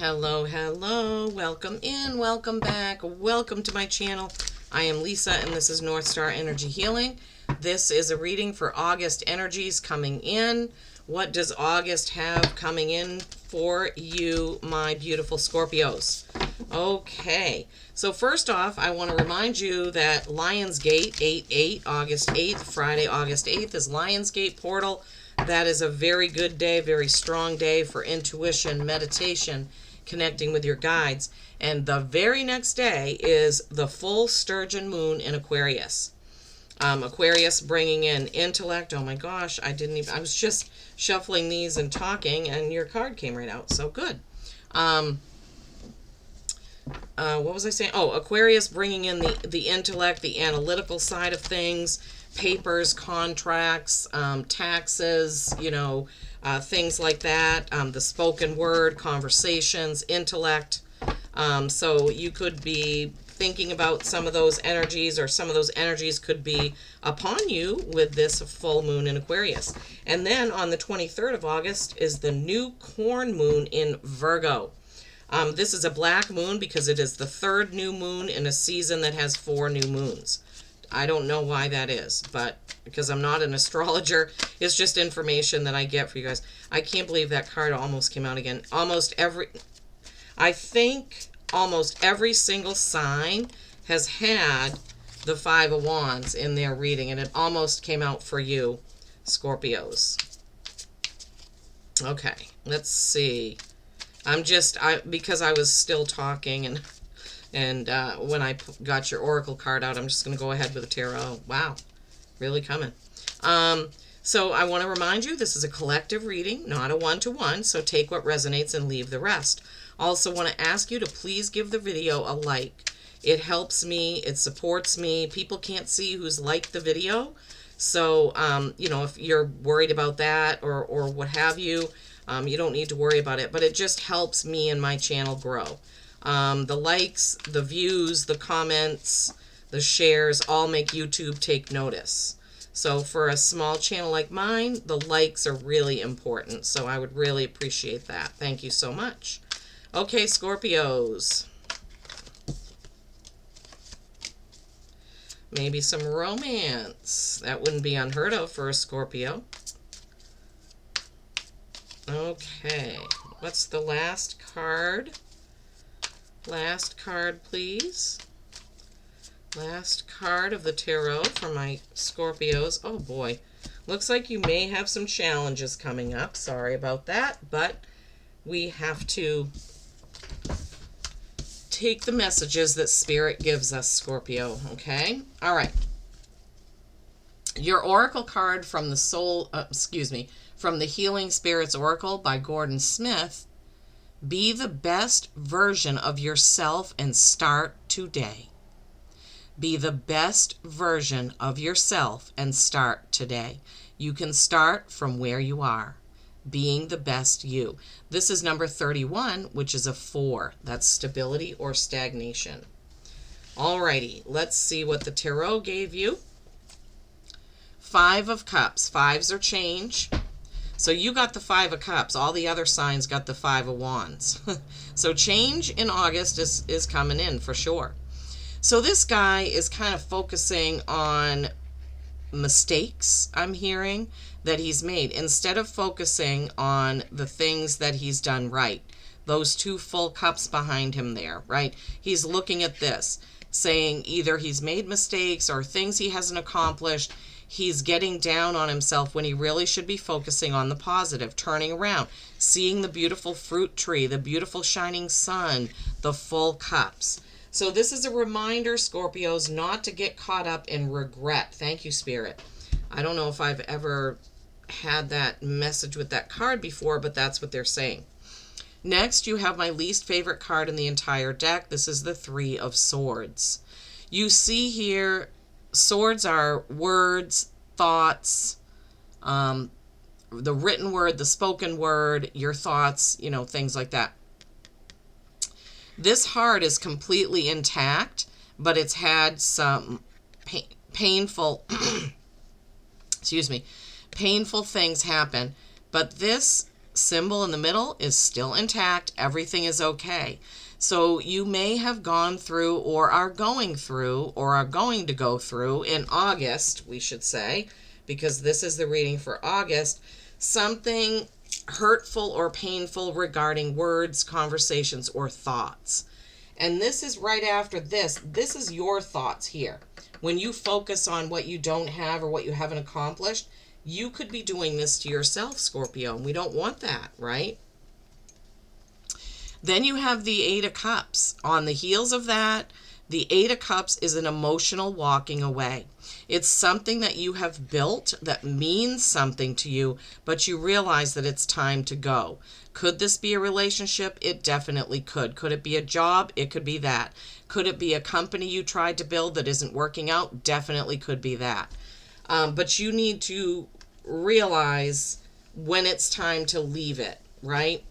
Hello, hello. Welcome in, welcome back, welcome to my channel. I am Lisa and this is North Star Energy Healing. This is a reading for August energies coming in. What does August have coming in for you, my beautiful Scorpios? Okay, so first off, I want to remind you that Lionsgate 8/8, August 8th, Friday, August 8th is Lionsgate portal. That is a very good day, very strong day for intuition, meditation, connecting with your guides. And the very next day is the full sturgeon moon in Aquarius. Aquarius bringing in intellect. Oh my gosh, I was just shuffling these and talking and your card came right out. So good. What was I saying? Oh, Aquarius bringing in the intellect, the analytical side of things, papers, contracts, taxes, things like that, the spoken word, conversations, intellect. So you could be thinking about some of those energies, or some of those energies could be upon you with this full moon in Aquarius. And then on the 23rd of August is the new corn moon in Virgo. This is a black moon because it is the third new moon in a season that has 4 new moons. I don't know why that is, but because I'm not an astrologer, it's just information that I get for you guys. I can't believe that card almost came out again. I think almost every single sign has had the 5 of Wands in their reading, and it almost came out for you, Scorpios. Okay, let's see. Because I was still talking and when I got your oracle card out, I'm just going to go ahead with the tarot. Wow, really coming. So I want to remind you, this is a collective reading, not a one-to-one, so take what resonates and leave the rest. Also want to ask you to please give the video a like. It helps me, it supports me. People can't see who's liked the video, so if you're worried about that or what have you, you don't need to worry about it, but it just helps me and my channel grow. The likes, the views, the comments, the shares all make YouTube take notice. So for a small channel like mine, the likes are really important. So I would really appreciate that. Thank you so much. Okay, Scorpios. Maybe some romance. That wouldn't be unheard of for a Scorpio. Okay, what's the last card? Last card, please. Last card of the tarot for my Scorpios. Oh boy, looks like you may have some challenges coming up. Sorry about that, but we have to take the messages that Spirit gives us, Scorpio, okay? All right. Your oracle card from from the Healing Spirits Oracle by Gordon Smith. Be the best version of yourself and start today. Be the best version of yourself and start today. You can start from where you are, being the best you. This is number 31, which is a 4. That's stability or stagnation. Alrighty, let's see what the tarot gave you. 5 of Cups. 5s are change. So you got the 5 of Cups. All the other signs got the 5 of Wands. So change in August is coming in for sure. So this guy is kind of focusing on mistakes, I'm hearing, that he's made, instead of focusing on the things that he's done right. Those 2 full cups behind him there, right? He's looking at this, saying either he's made mistakes or things he hasn't accomplished. He's getting down on himself when he really should be focusing on the positive, turning around, seeing the beautiful fruit tree, the beautiful shining sun, the full cups. So this is a reminder, Scorpios, not to get caught up in regret. Thank you, Spirit. I don't know if I've ever had that message with that card before, but that's what they're saying. Next, you have my least favorite card in the entire deck. This is the 3 of Swords. You see here, swords are words, thoughts, the written word, the spoken word, your thoughts, things like that. This heart is completely intact, but it's had some painful, painful things happen. But this symbol in the middle is still intact. Everything is okay. So you may have gone through or are going through or are going to go through in August, we should say, because this is the reading for August, something hurtful or painful regarding words, conversations, or thoughts. And this is right after this. This is your thoughts here. When you focus on what you don't have or what you haven't accomplished, you could be doing this to yourself, Scorpio, and we don't want that, right? Then you have the Eight of Cups. On the heels of that, the Eight of Cups is an emotional walking away. It's something that you have built that means something to you, but you realize that it's time to go. Could this be a relationship? It definitely could. Could it be a job? It could be that. Could it be a company you tried to build that isn't working out? Definitely could be that. But you need to realize when it's time to leave it, right?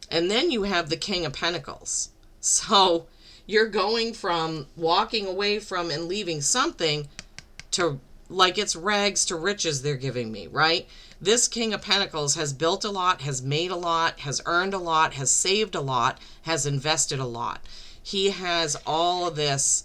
And then you have the King of Pentacles. So you're going from walking away from and leaving something to like it's rags to riches they're giving me, right? This King of Pentacles has built a lot, has made a lot, has earned a lot, has saved a lot, has invested a lot. He has all of this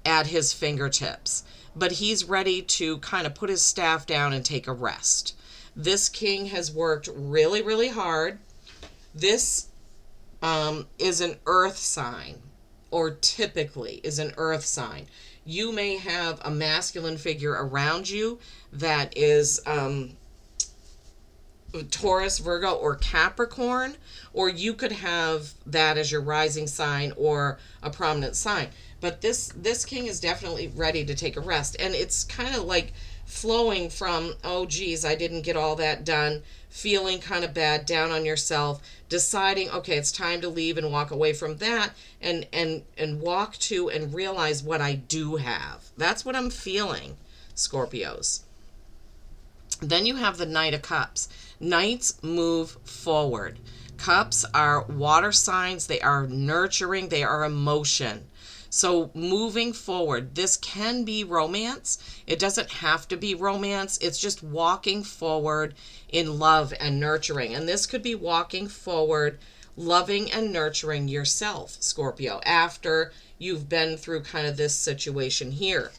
at his fingertips, but he's ready to kind of put his staff down and take a rest. This king has worked really, really hard. This is an earth sign, or typically is an earth sign. You may have a masculine figure around you that is Taurus, Virgo, or Capricorn, or you could have that as your rising sign or a prominent sign. But this king is definitely ready to take a rest. And it's kind of like flowing from, oh geez, I didn't get all that done, feeling kind of bad, down on yourself, deciding, okay, it's time to leave and walk away from that and walk to and realize what I do have. That's what I'm feeling, Scorpios. Then you have the Knight of Cups. Knights move forward. Cups are water signs. They are nurturing. They are emotion. So moving forward, this can be romance. It doesn't have to be romance. It's just walking forward in love and nurturing. And this could be walking forward, loving and nurturing yourself, Scorpio, after you've been through kind of this situation here.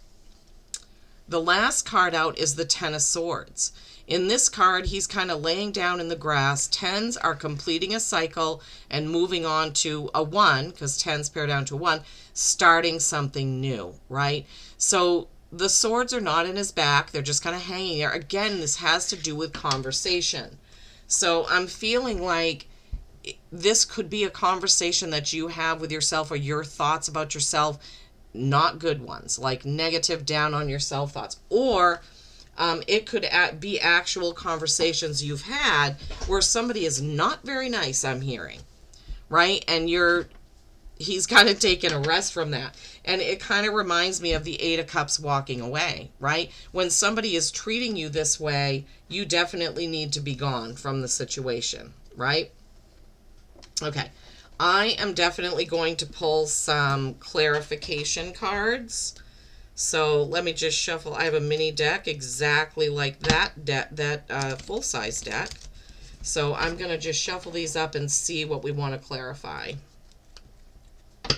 The last card out is the Ten of Swords. In this card, he's kind of laying down in the grass. Tens are completing a cycle and moving on to a one, because tens pair down to one, starting something new, right? So the swords are not in his back. They're just kind of hanging there. Again, this has to do with conversation. So I'm feeling like this could be a conversation that you have with yourself, or your thoughts about yourself, not good ones, like negative, down on yourself thoughts. Or it could be actual conversations you've had where somebody is not very nice, I'm hearing, right? And he's kind of taken a rest from that. And it kind of reminds me of the Eight of Cups walking away, right? When somebody is treating you this way, you definitely need to be gone from the situation, right? Okay. I am definitely going to pull some clarification cards. So let me just shuffle. I have a mini deck exactly like that full-size deck. So I'm going to just shuffle these up and see what we want to clarify. All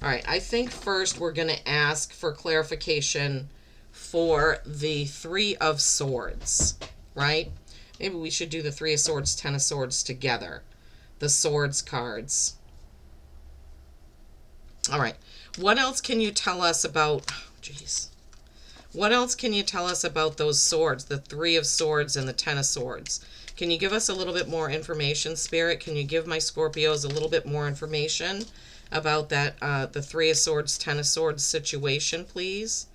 right, I think first we're going to ask for clarification for the Three of Swords, right? Maybe we should do the Three of Swords, Ten of Swords together. The Swords cards. All right. What else can you tell us about, what else can you tell us about those swords, the Three of Swords and the Ten of Swords? Can you give us a little bit more information, Spirit? Can you give my Scorpios a little bit more information about that, the Three of Swords, Ten of Swords situation, please?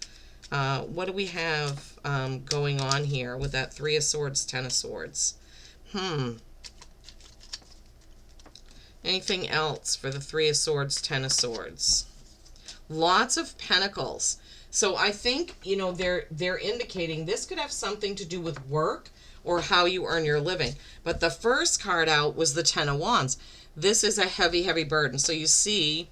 What do we have going on here with that Three of Swords, Ten of Swords? Anything else for the Three of Swords, Ten of Swords? Lots of pentacles. So I think, they're indicating this could have something to do with work or how you earn your living. But the first card out was the Ten of Wands. This is a heavy, heavy burden. So you see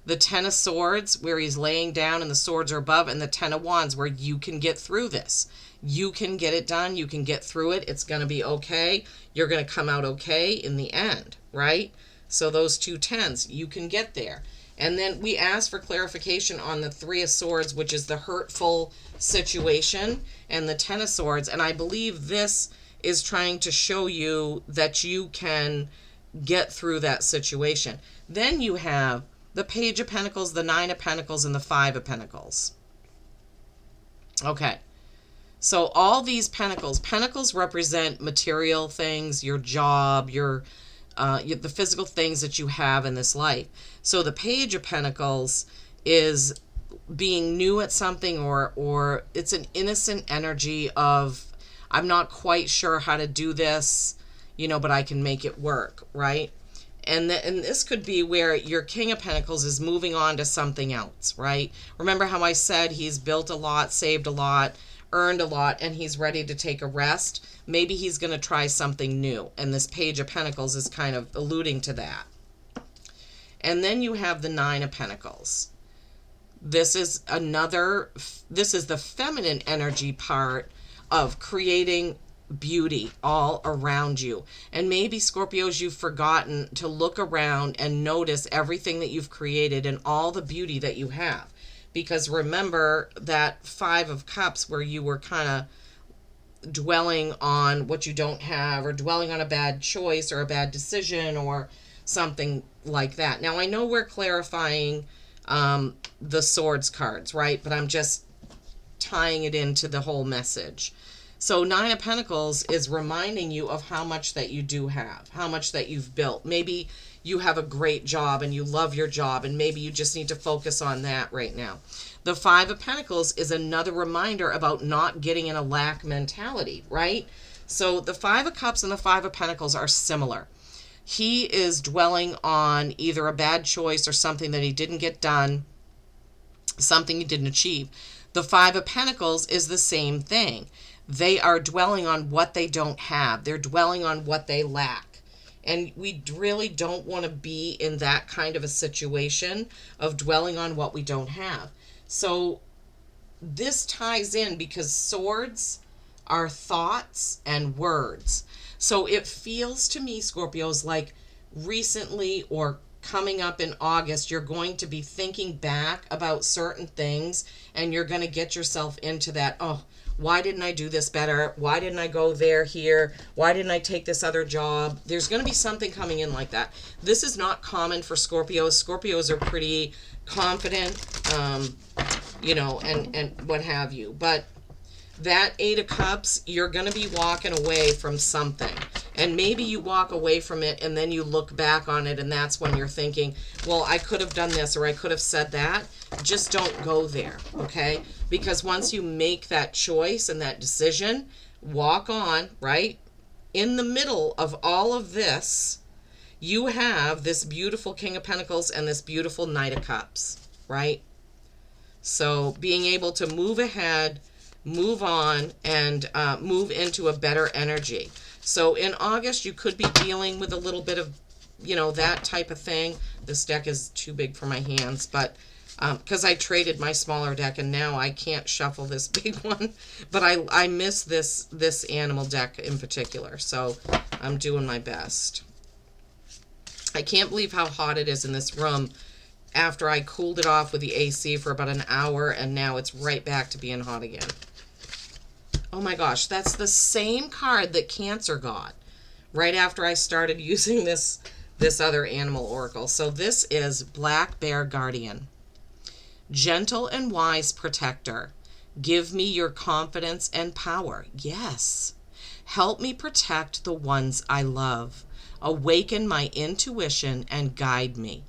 the Ten of Swords where he's laying down and the swords are above, and the Ten of Wands where you can get through this. You can get it done. You can get through it. It's going to be okay. You're going to come out okay in the end, right? So those 2 10s, you can get there. And then we asked for clarification on the 3 of Swords, which is the hurtful situation, and the 10 of Swords. And I believe this is trying to show you that you can get through that situation. Then you have the Page of Pentacles, the 9 of Pentacles, and the 5 of Pentacles. Okay. So all these pentacles represent material things, your job, the physical things that you have in this life. So the Page of Pentacles is being new at something, or it's an innocent energy of, I'm not quite sure how to do this, but I can make it work, right? And this could be where your King of Pentacles is moving on to something else, right? Remember how I said he's built a lot, saved a lot, earned a lot, and he's ready to take a rest? Maybe he's going to try something new, and this Page of Pentacles is kind of alluding to that. And then you have the 9 of Pentacles. This is the feminine energy part of creating beauty all around you. And maybe, Scorpios, you've forgotten to look around and notice everything that you've created and all the beauty that you have. Because remember that 5 of Cups where you were kind of dwelling on what you don't have, or dwelling on a bad choice or a bad decision or something like that. Now, I know we're clarifying the Swords cards, right? But I'm just tying it into the whole message. So 9 of Pentacles is reminding you of how much that you do have, how much that you've built. Maybe you have a great job and you love your job, and maybe you just need to focus on that right now. The 5 of Pentacles is another reminder about not getting in a lack mentality, right? So the 5 of Cups and the 5 of Pentacles are similar. He is dwelling on either a bad choice or something that he didn't get done, something he didn't achieve. The 5 of Pentacles is the same thing. They are dwelling on what they don't have. They're dwelling on what they lack. And we really don't want to be in that kind of a situation of dwelling on what we don't have. So this ties in because swords are thoughts and words. So it feels to me, Scorpios, like recently or coming up in August, you're going to be thinking back about certain things, and you're going to get yourself into that, oh, why didn't I do this better? Why didn't I go there, here? Why didn't I take this other job? There's going to be something coming in like that. This is not common for Scorpios. Scorpios are pretty confident, and what have you. But that 8 of Cups, you're going to be walking away from something. And maybe you walk away from it and then you look back on it, and that's when you're thinking, well, I could have done this or I could have said that. Just don't go there, okay? Because once you make that choice and that decision, walk on, right? In the middle of all of this, you have this beautiful King of Pentacles and this beautiful Knight of Cups, right? So being able to move ahead, move on, and move into a better energy. So in August, you could be dealing with a little bit of, that type of thing. This deck is too big for my hands, but because I traded my smaller deck and now I can't shuffle this big one. But I miss this animal deck in particular, so I'm doing my best. I can't believe how hot it is in this room after I cooled it off with the AC for about an hour, and now it's right back to being hot again. Oh my gosh, that's the same card that Cancer got right after I started using this other animal oracle. So this is Black Bear Guardian. Gentle and wise protector, give me your confidence and power. Yes. Help me protect the ones I love. Awaken my intuition and guide me.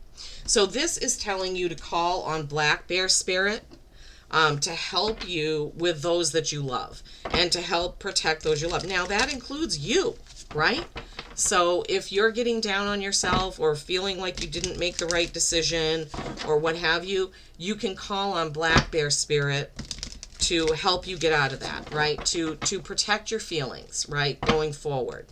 So this is telling you to call on Black Bear Spirit to help you with those that you love and to help protect those you love. Now that includes you, right? So if you're getting down on yourself or feeling like you didn't make the right decision or what have you, you can call on Black Bear Spirit to help you get out of that, right? To protect your feelings, right? Going forward.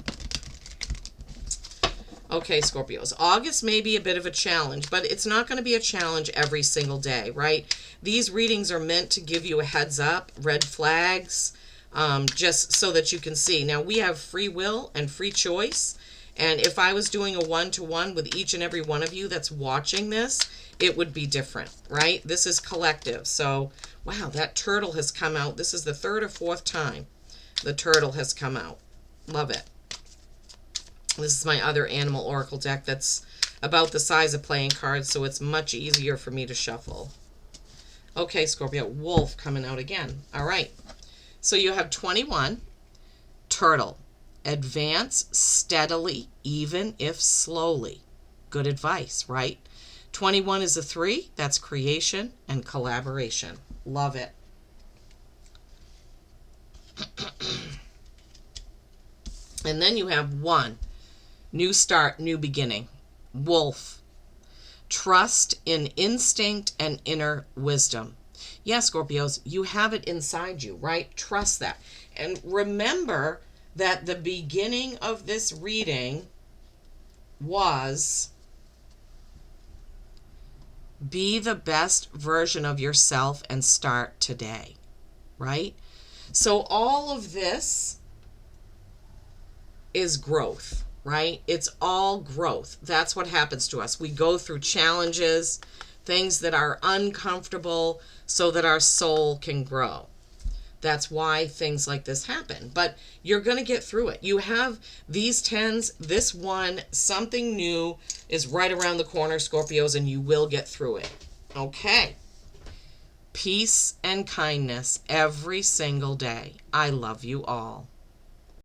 Okay, Scorpios, August may be a bit of a challenge, but it's not going to be a challenge every single day, right? These readings are meant to give you a heads up, red flags, just so that you can see. Now, we have free will and free choice. And if I was doing a one-to-one with each and every one of you that's watching this, it would be different, right? This is collective. So, wow, that turtle has come out. This is the third or fourth time the turtle has come out. Love it. This is my other animal oracle deck that's about the size of playing cards, so it's much easier for me to shuffle. Okay, Scorpio, wolf coming out again. All right. So you have 21, turtle. Advance steadily, even if slowly. Good advice, right? 21 is a 3. That's creation and collaboration. Love it. And then you have 1. New start, new beginning. Wolf. Trust in instinct and inner wisdom. Yes, Scorpios, you have it inside you, right? Trust that. And remember that the beginning of this reading was be the best version of yourself and start today, right? So all of this is growth, right? It's all growth. That's what happens to us. We go through challenges, things that are uncomfortable so that our soul can grow. That's why things like this happen. But you're going to get through it. You have these 10s, this one, something new is right around the corner, Scorpios, and you will get through it. Okay. Peace and kindness every single day. I love you all.